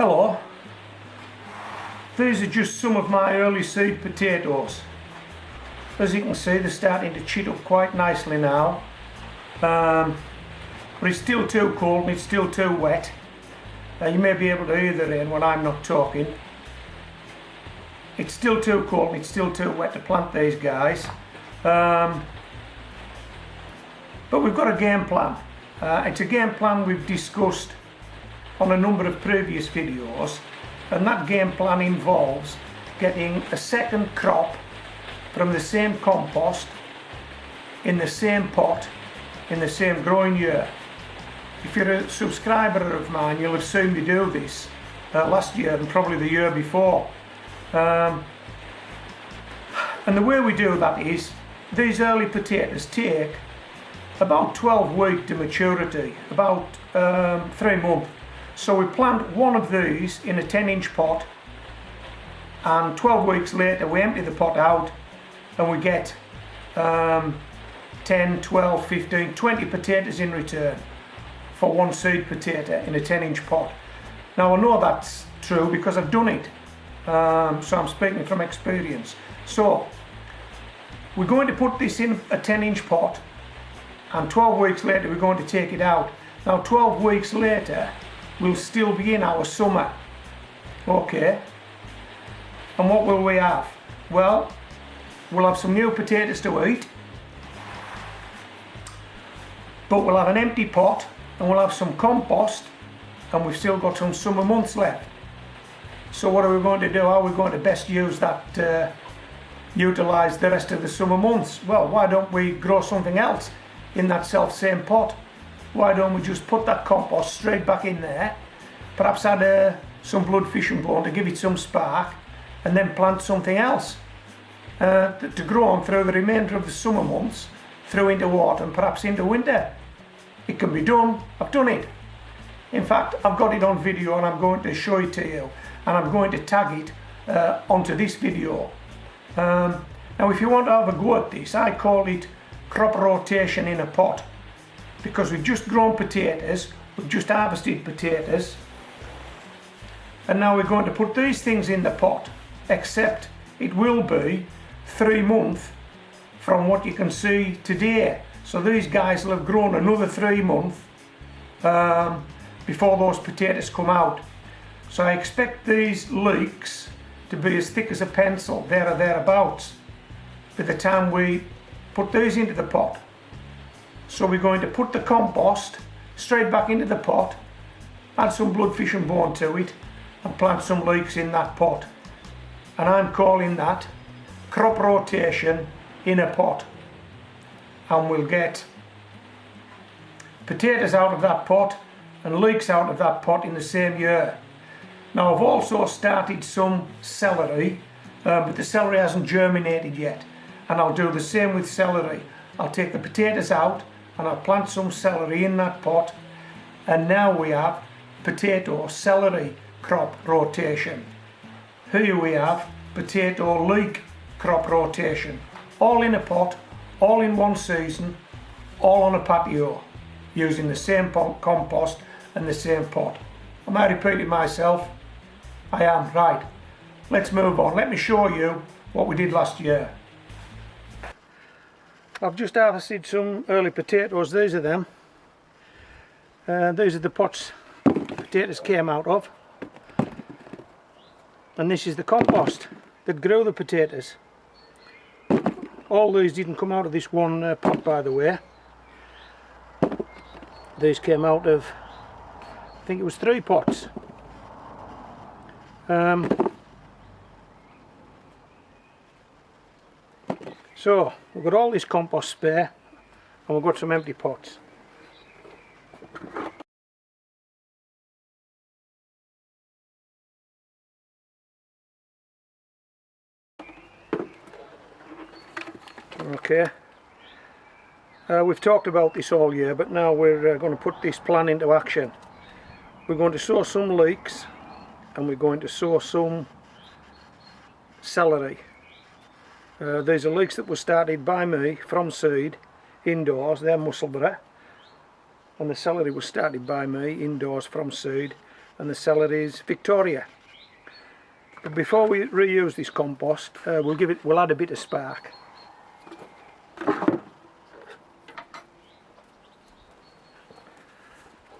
Hello, these are just some of my early seed potatoes. As you can see, they're starting to chit up quite nicely now, but it's still too cold and it's still too wet. You may be able to hear the rain when I'm not talking. It's still too cold and it's still too wet to plant these guys, but we've got a game plan. It's a game plan we've discussed on a number of previous videos, and that game plan involves getting a second crop from the same compost in the same pot in the same growing year. If you're a subscriber of mine, you'll have seen me do this last year and probably the year before, and the way we do that is these early potatoes take about 12 weeks to maturity, about 3 months. So we plant one of these in a 10-inch pot, and 12 weeks later we empty the pot out and we get 10, 12, 15, 20 potatoes in return for one seed potato in a 10-inch pot. Now I know that's true because I've done it, so I'm speaking from experience. So we're going to put this in a 10-inch pot, and 12 weeks later we're going to take it out. Now 12 weeks later we'll still be in our summer, okay, and what will we have? Well, we'll have some new potatoes to eat, but we'll have an empty pot and we'll have some compost, and we've still got some summer months left. So what are we going to do? How are we going to best use that, utilise the rest of the summer months? Well, why don't we grow something else in that same pot? Why don't we just put that compost straight back in there, perhaps add some blood fish and bone to give it some spark, and then plant something else to grow on through the remainder of the summer months, through into autumn, perhaps into winter. It can be done. I've done it. In fact, I've got it on video and I'm going to show it to you, and I'm going to tag it onto this video. Now if you want to have a go at this, I call it crop rotation in a pot, because we've just grown potatoes, we've just harvested potatoes, and now we're going to put these things in the pot, except it will be 3 months from what you can see today. So these guys will have grown another 3 months before those potatoes come out. So I expect these leeks to be as thick as a pencil, there or thereabouts, by the time we put these into the pot. So we're going to put the compost straight back into the pot, add some blood fish and bone to it, and plant some leeks in that pot. And I'm calling that crop rotation in a pot. And we'll get potatoes out of that pot and leeks out of that pot in the same year. Now I've also started some celery, but the celery hasn't germinated yet, and I'll do the same with celery. I'll take the potatoes out and I'll plant some celery in that pot, and now we have potato celery crop rotation. Here we have potato leek crop rotation, all in a pot, all in one season, all on a patio, using the same compost and the same pot. Am I repeating myself? I am. Right, let's move on. Let me show you what we did last year. I've just harvested some early potatoes. These are them. These are the pots potatoes came out of, and this is the compost that grew the potatoes. All these didn't come out of this one pot, by the way. These came out of, I think it was 3 pots. So we've got all this compost spare, and we've got some empty pots. Okay, we've talked about this all year, but now we're going to put this plan into action. We're going to sow some leeks, and we're going to sow some celery. These are leeks that were started by me from seed indoors. They're Musselburgh, and the celery was started by me indoors from seed, and the celery is Victoria. But before we reuse this compost, we'll add a bit of spark.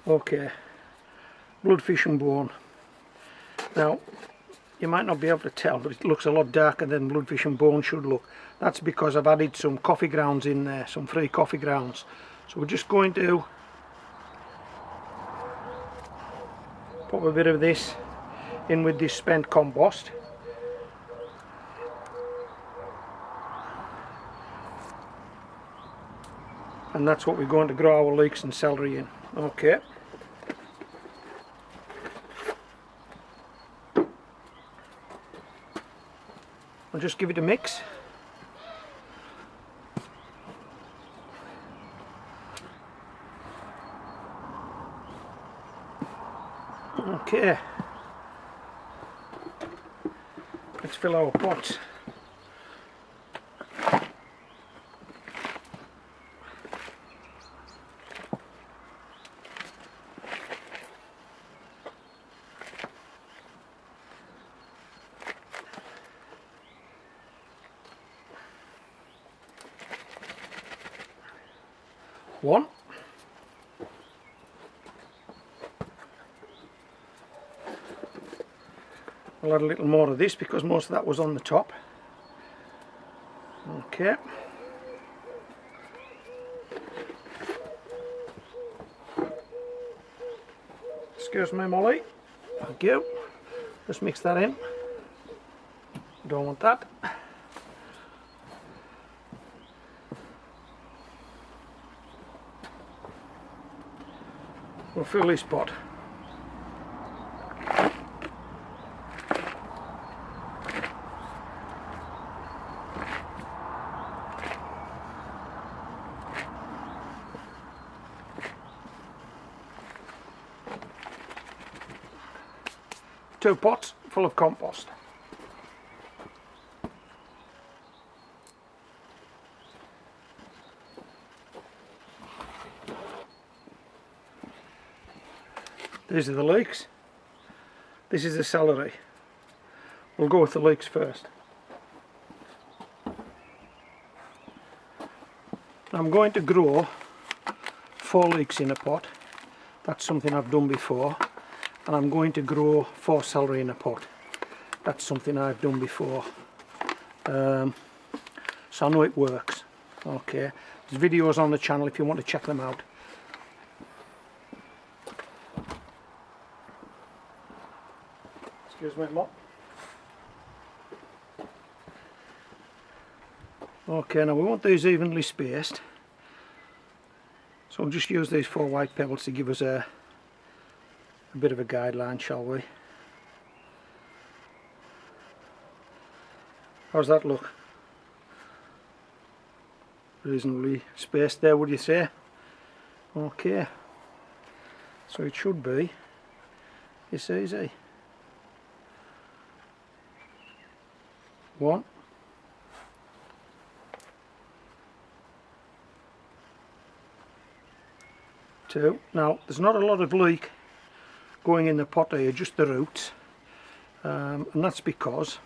Okay, bloodfish and bone. Now, you might not be able to tell, but it looks a lot darker than bloodfish and bone should look. That's because I've added some coffee grounds in there, some free coffee grounds. So we're just going to put a bit of this in with this spent compost. And that's what we're going to grow our leeks and celery in. Okay. I'll just give it a mix. Okay. Let's fill our pots. One. I'll add a little more of this because most of that was on the top. Okay. Excuse me, Molly. Thank you. Just mix that in. Don't want that. We'll fill this pot. Two pots full of compost. These are the leeks. This is the celery. We'll go with the leeks first. I'm going to grow 4 leeks in a pot. That's something I've done before. And I'm going to grow 4 celery in a pot. That's something I've done before. So I know it works. Okay. There's videos on the channel if you want to check them out. Excuse me, Mom. Okay, now we want these evenly spaced. So we'll just use these 4 white pebbles to give us a bit of a guideline, shall we? How's that look? Reasonably spaced there, would you say? Okay. So it should be this easy. 1, 2. Now there's not a lot of leek going in the pot here, just the roots, and that's because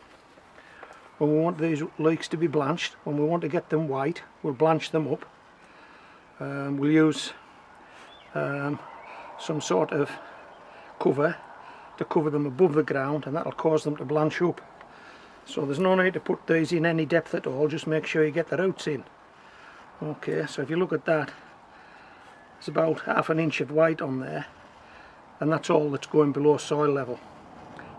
when we want these leeks to be blanched, when we want to get them white, we'll blanch them up. We'll use some sort of cover to cover them above the ground, and that'll cause them to blanch up. So there's no need to put these in any depth at all, just make sure you get the roots in. Okay, so if you look at that, it's about ½ an inch of white on there, and that's all that's going below soil level.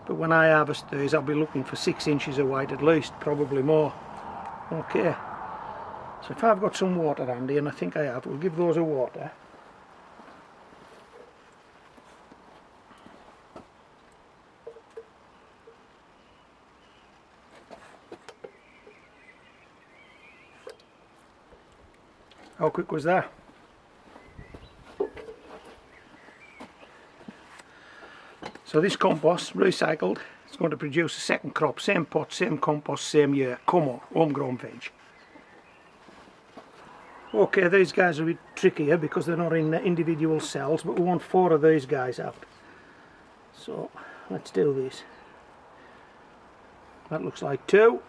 But when I harvest these, I'll be looking for 6 inches of white at least, probably more. Okay, so if I've got some water handy, and I think I have, we'll give those a water. How quick was that? So this compost, recycled, it's going to produce a second crop, same pot, same compost, same year. Come on, homegrown veg. Okay, these guys are a bit trickier because they're not in individual cells, but we want 4 of these guys out. So let's do this. That looks like 2.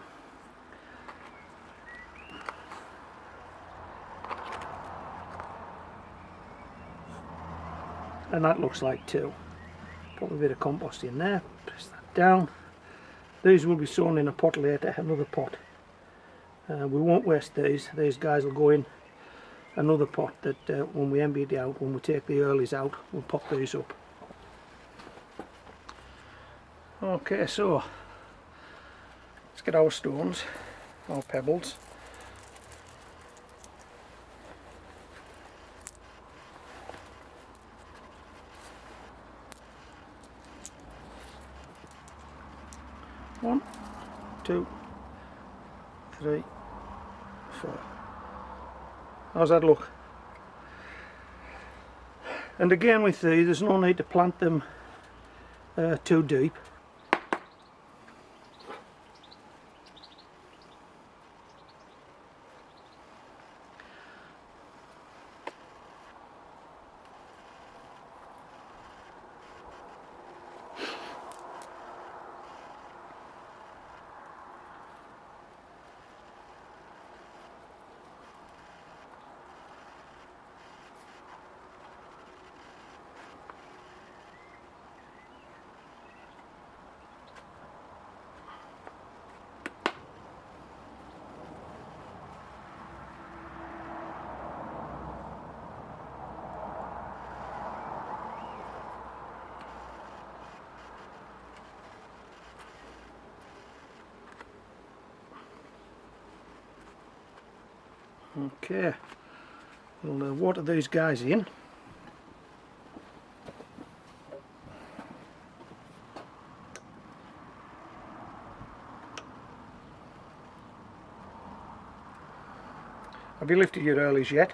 And that looks like 2. Put a bit of compost in there, press that down. These will be sown in a pot later, another pot. We won't waste these guys will go in another pot that when we empty it out, when we take the earlies out, we'll pop these up. Okay, so let's get our stones, our pebbles. One, 2, 3, 4. How's that look? And again with these, there's no need to plant them too deep. Okay, we'll water these guys in. Have you lifted your earlies yet?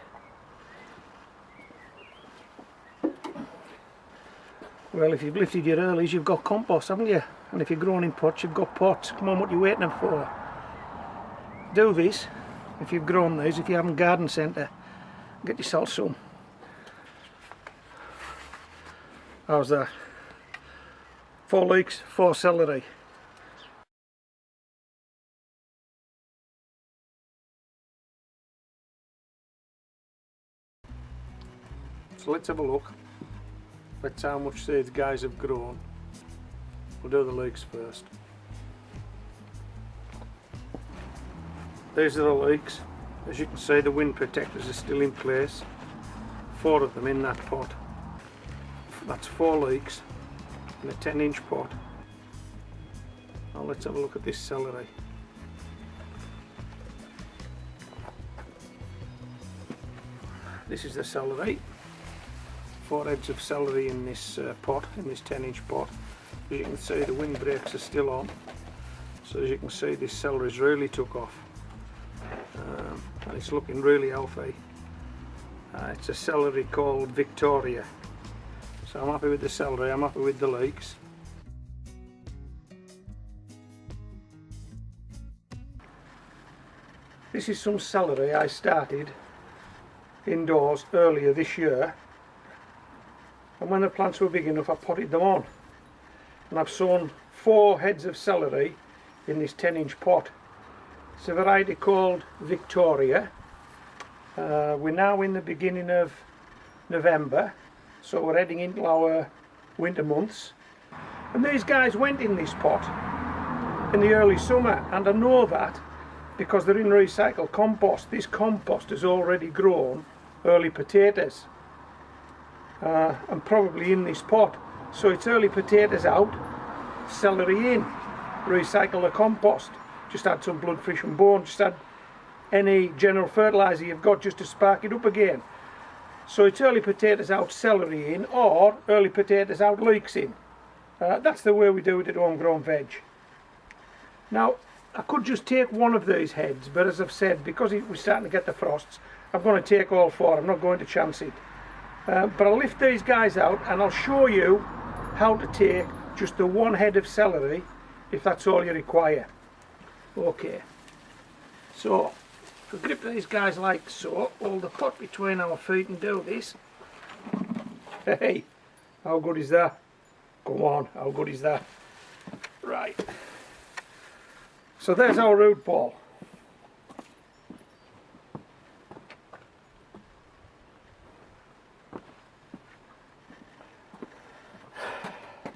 Well, if you've lifted your earlies, you've got compost, haven't you? And if you're growing in pots, you've got pots. Come on, what are you waiting for? Do this. If you've grown these, if you haven't garden centre, get yourself some. How's that? 4 leeks, 4 celery. So let's have a look. Let's see how much these guys have grown. We'll do the leeks first. These are the leeks. As you can see, the wind protectors are still in place. 4 of them in that pot. That's 4 leeks in a 10-inch pot. Now let's have a look at this celery. This is the celery. 4 heads of celery in this pot, in this 10-inch pot. As you can see, the windbreaks are still on. So as you can see, this celery's really took off. And it's looking really healthy. It's a celery called Victoria. So I'm happy with the celery, I'm happy with the leeks. This is some celery I started indoors earlier this year, and when the plants were big enough I potted them on, and I've sown 4 heads of celery in this 10-inch pot. It's a variety called Victoria. We're now in the beginning of November, so we're heading into our winter months, and these guys went in this pot in the early summer, and I know that because they're in recycled compost. This compost has already grown early potatoes, and probably in this pot, so it's early potatoes out, celery in, recycle the compost. Just add some blood, fish and bone, just add any general fertiliser you've got just to spark it up again. So it's early potatoes out, celery in, or early potatoes out, leeks in. That's the way we do it at Homegrown Veg. Now, I could just take one of these heads, but as I've said, because we're starting to get the frosts, I'm going to take all 4, I'm not going to chance it. But I'll lift these guys out and I'll show you how to take just the 1 head of celery, if that's all you require. Okay, so if we grip these guys like so, hold the pot between our feet and do this. Hey, how good is that? Go on, how good is that? Right. So there's our root ball.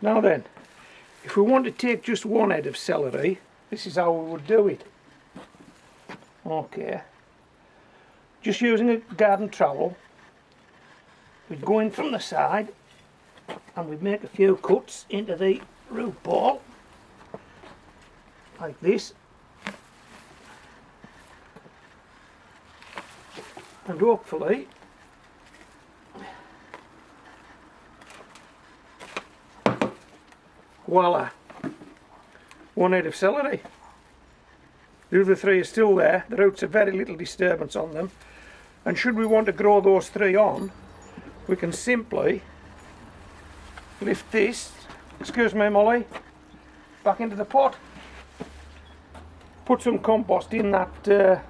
Now then, if we want to take just one head of celery, this is how we would do it. Okay. Just using a garden trowel, we'd go in from the side and we'd make a few cuts into the root ball, like this. And hopefully voila, one head of celery. The other three are still there, the roots have very little disturbance on them, and should we want to grow those three on, we can simply lift this, excuse me Molly, back into the pot, put some compost in that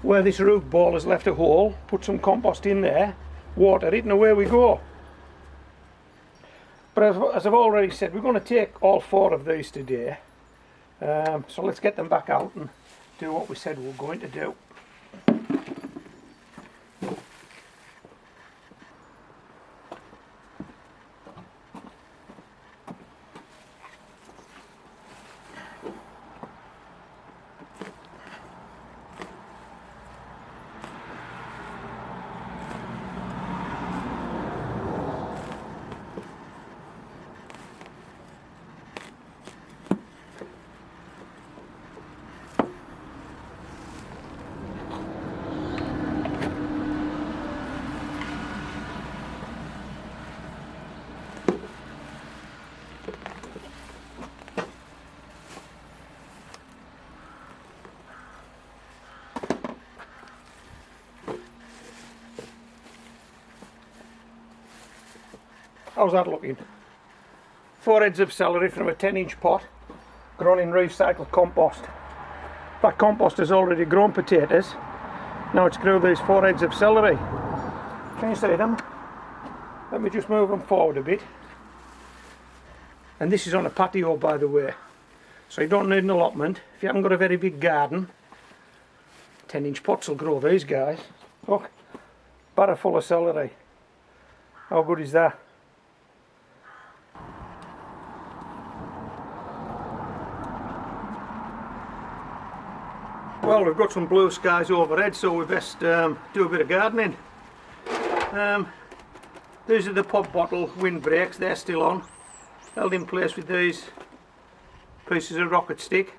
where this root ball has left a hole, put some compost in there, water it, and away we go. But as I've already said, we're going to take all 4 of these today. So let's get them back out and do what we said we were going to do. How's that looking? 4 heads of celery from a 10-inch pot, grown in recycled compost. That compost has already grown potatoes. Now it's grew these 4 heads of celery. Can you see them? Let me just move them forward a bit. And this is on a patio, by the way, so you don't need an allotment. If you haven't got a very big garden, 10-inch pots will grow these guys. Look, barrel full of celery. How good is that? Well, we've got some blue skies overhead, so we best do a bit of gardening. These are the pop bottle windbreaks, they're still on, held in place with these pieces of rocket stick.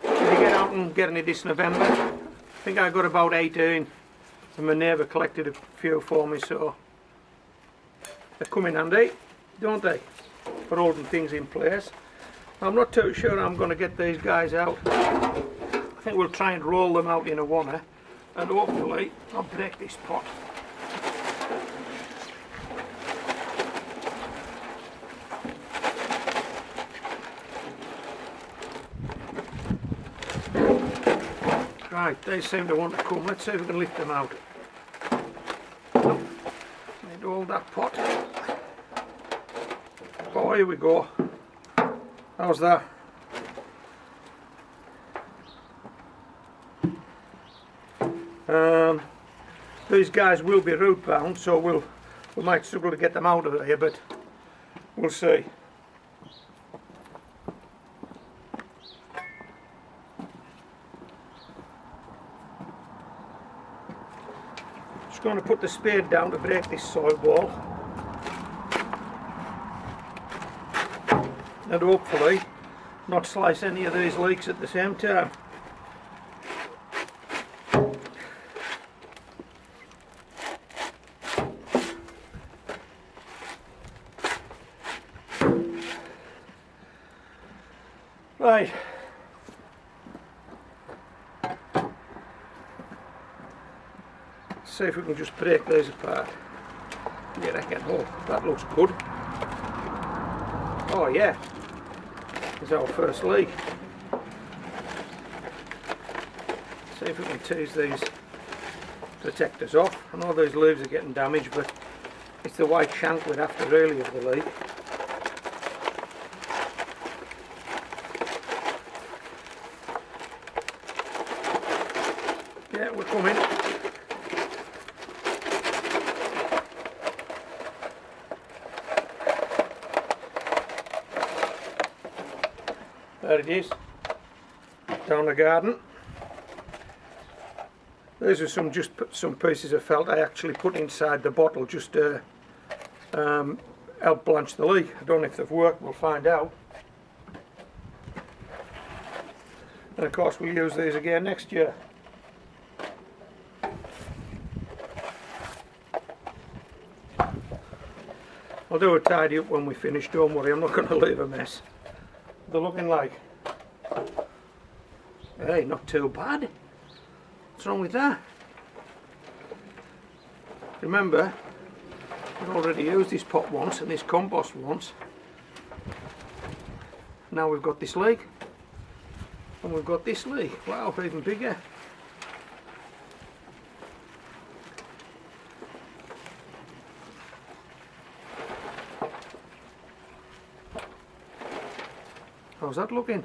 Did you get out and get any this November? I think I got about 18, and my neighbour collected a few for me, so they come in handy, don't they, for holding things in place. I'm not too sure I'm going to get these guys out. I think we'll try and roll them out in a wanna, and hopefully I'll break this pot. Right, they seem to want to come. Let's see if we can lift them out. Need to hold that pot. Oh, here we go. How's that? These guys will be root bound, so we might struggle to get them out of here, but we'll see. Just going to put the spade down to break this soil ball, and hopefully not slice any of these leeks at the same time. Right, see if we can just break these apart. Yeah, I reckon. Oh, that looks good. Oh yeah, there's our first leek. See if we can tease these protectors off. I know these leaves are getting damaged, but it's the white shank we'd have to really of the leek. they're coming. There it is, down the garden. These are some pieces of felt I actually put inside the bottle just to help blanch the leek. I don't know if they've worked, we'll find out. And of course we'll use these again next year. I'll do a tidy up when we finish, don't worry, I'm not going to leave a mess. They're looking like, hey, not too bad. What's wrong with that? Remember, we've already used this pot once and this compost once. Now we've got this leek. And we've got this leek. Wow, even bigger. How's that looking?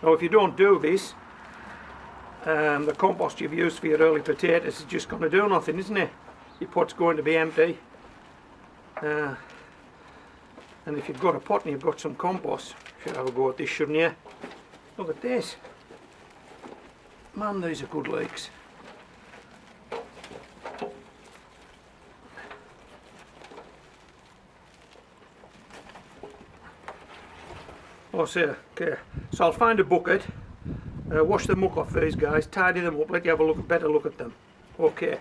Now if you don't do this, the compost you've used for your early potatoes is just going to do nothing, isn't it? Your pot's going to be empty. And if you've got a pot and you've got some compost, you should have a go at this, shouldn't you? Look at this. Man, these are good leeks. Oh, so, okay. So I'll find a bucket, wash the muck off these guys, tidy them up, let you have a better look at them. Okay.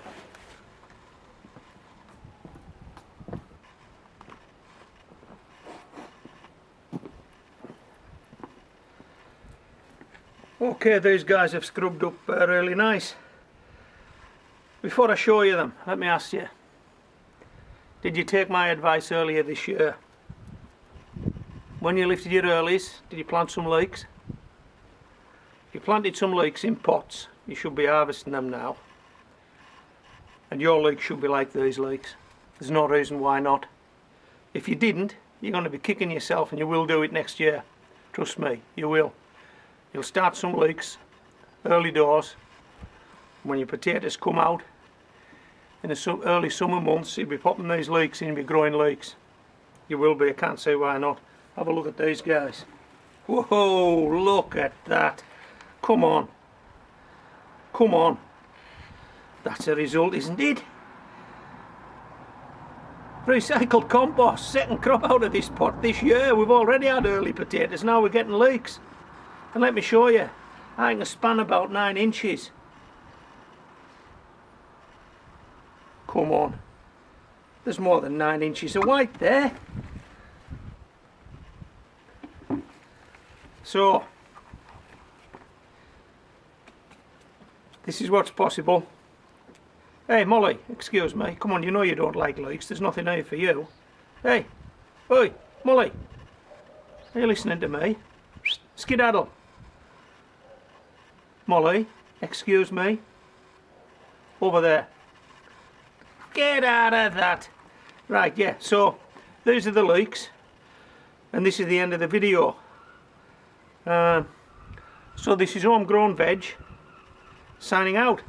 Okay, these guys have scrubbed up really nice. Before I show you them, let me ask you, did you take my advice earlier this year? When you lifted your earlies, did you plant some leeks? If you planted some leeks in pots, you should be harvesting them now. And your leeks should be like these leeks. There's no reason why not. If you didn't, you're going to be kicking yourself, and you will do it next year. Trust me, you will. You'll start some leeks early doors. When your potatoes come out in the early summer months, you'll be popping these leeks in and be growing leeks. You will be, I can't say why not. Have a look at these guys. Whoa, look at that. Come on. Come on. That's a result, isn't it? Recycled compost, second crop out of this pot this year. We've already had early potatoes, now we're getting leeks. And let me show you, I can span about 9 inches. Come on. There's more than 9 inches of white there. So, this is what's possible. Hey Molly, excuse me, come on, you know you don't like leeks, there's nothing here for you. Hey, oi, Molly, are you listening to me? Skedaddle. Molly, excuse me. Over there. Get out of that. Right, yeah, so these are the leeks, and this is the end of the video. So this is Homegrown Veg, signing out.